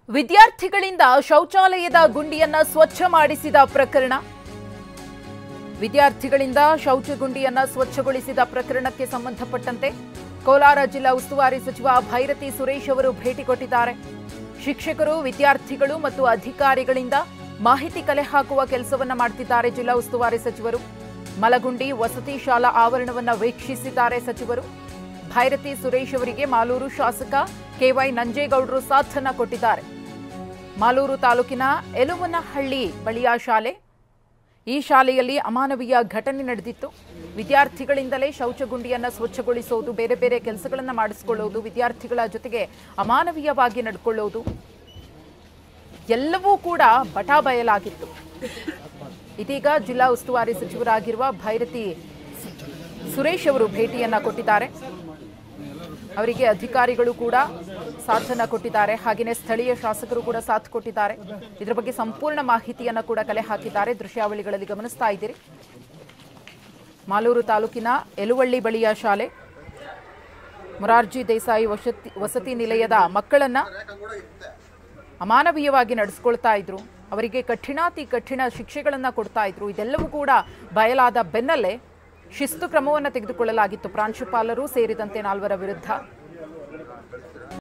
ವಿದ್ಯಾರ್ಥಿಗಳಿಂದ ಶೌಚಾಲಯದ ಗುಂಡಿಯನ್ನ ಸ್ವಚ್ಛ ಮಾಡಿಸಿದ ಪ್ರಕರಣ. ವಿದ್ಯಾರ್ಥಿಗಳಿಂದ ಶೌಚಗುಂಡಿಯನ್ನ ಸ್ವಚ್ಛಗೊಳಿಸಿದ ಪ್ರಕರಣಕ್ಕೆ ಸಂಬಂಧಪಟ್ಟಂತೆ ಕೋಲಾರ ಜಿಲ್ಲಾ ಉಸ್ತುವಾರಿ ಸಚಿವ ಭೈರತಿ ಸುರೇಶ್ ಅವರು ಭೇಟಿ ಕೊಟ್ಟಿದ್ದಾರೆ. ಶಿಕ್ಷಕರು, ವಿದ್ಯಾರ್ಥಿಗಳು ಮತ್ತು ಅಧಿಕಾರಿಗಳಿಂದ ಮಾಹಿತಿ ಕಲೆ ಹಾಕುವ ಕೆಲಸವನ್ನ ಮಾಡುತ್ತಿದ್ದಾರೆ ಜಿಲ್ಲಾ ಉಸ್ತುವಾರಿ ಸಚಿವರು. ಮಲಗುಂಡಿ ವಸತಿ ಶಾಲಾ ಆವರಣವನ್ನ ವೀಕ್ಷಿಸಿದ್ದಾರೆ ಸಚಿವರು. ಭೈರತಿ ಸುರೇಶ್ ಅವರಿಗೆ ಮಾಲೂರು ಶಾಸಕ ಕೆವೈ ನಂಜೇಗೌಡರು ಸಾಥನ್ನ ಕೊಟ್ಟಿದ್ದಾರೆ. ಮಾಲೂರು ತಾಲೂಕಿನ ಎಲುವನಹಳ್ಳಿ ಬಳಿಯ ಶಾಲೆ. ಈ ಶಾಲೆಯಲ್ಲಿ ಅಮಾನವೀಯ ಘಟನೆ ನಡೆದಿತ್ತು. ವಿದ್ಯಾರ್ಥಿಗಳಿಂದಲೇ ಶೌಚಗುಂಡಿಯನ್ನು ಸ್ವಚ್ಛಗೊಳಿಸುವುದು, ಬೇರೆ ಬೇರೆ ಕೆಲಸಗಳನ್ನು ಮಾಡಿಸಿಕೊಳ್ಳುವುದು, ವಿದ್ಯಾರ್ಥಿಗಳ ಜೊತೆಗೆ ಅಮಾನವೀಯವಾಗಿ ನಡ್ಕೊಳ್ಳುವುದು ಎಲ್ಲವೂ ಕೂಡ ಬಟಾಬಯಲಾಗಿತ್ತು. ಇದೀಗ ಜಿಲ್ಲಾ ಉಸ್ತುವಾರಿ ಸಚಿವರಾಗಿರುವ ಭೈರತಿ ಸುರೇಶ್ ಅವರು ಭೇಟಿಯನ್ನ ಕೊಟ್ಟಿದ್ದಾರೆ. ಅವರಿಗೆ ಅಧಿಕಾರಿಗಳು ಕೂಡ ಸಾಥನ್ನ ಕೊಟ್ಟಿದ್ದಾರೆ. ಹಾಗೆಯೇ ಸ್ಥಳೀಯ ಶಾಸಕರು ಕೂಡ ಸಾಥ್ ಕೊಟ್ಟಿದ್ದಾರೆ. ಇದರ ಬಗ್ಗೆ ಸಂಪೂರ್ಣ ಮಾಹಿತಿಯನ್ನು ಕೂಡ ಕಲೆ ಹಾಕಿದ್ದಾರೆ. ದೃಶ್ಯಾವಳಿಗಳಲ್ಲಿ ಗಮನಿಸ್ತಾ ಇದ್ದೀರಿ. ಮಾಲೂರು ತಾಲೂಕಿನ ಎಲುವಳ್ಳಿ ಬಳಿಯ ಶಾಲೆ. ಮೊರಾರ್ಜಿ ದೇಸಾಯಿ ವಸತಿ ನಿಲಯದ ಮಕ್ಕಳನ್ನ ಅಮಾನವೀಯವಾಗಿ ನಡೆಸ್ಕೊಳ್ತಾ ಇದ್ರು. ಅವರಿಗೆ ಕಠಿಣಾತಿ ಕಠಿಣ ಶಿಕ್ಷೆಗಳನ್ನ ಕೊಡ್ತಾ ಇದ್ರು. ಇದೆಲ್ಲವೂ ಕೂಡ ಬಯಲಾದ ಬೆನ್ನಲ್ಲೇ ಶಿಸ್ತು ಕ್ರಮವನ್ನು ತೆಗೆದುಕೊಳ್ಳಲಾಗಿತ್ತು ಪ್ರಾಂಶುಪಾಲರು ಸೇರಿದಂತೆ 4 ವಿರುದ್ಧ.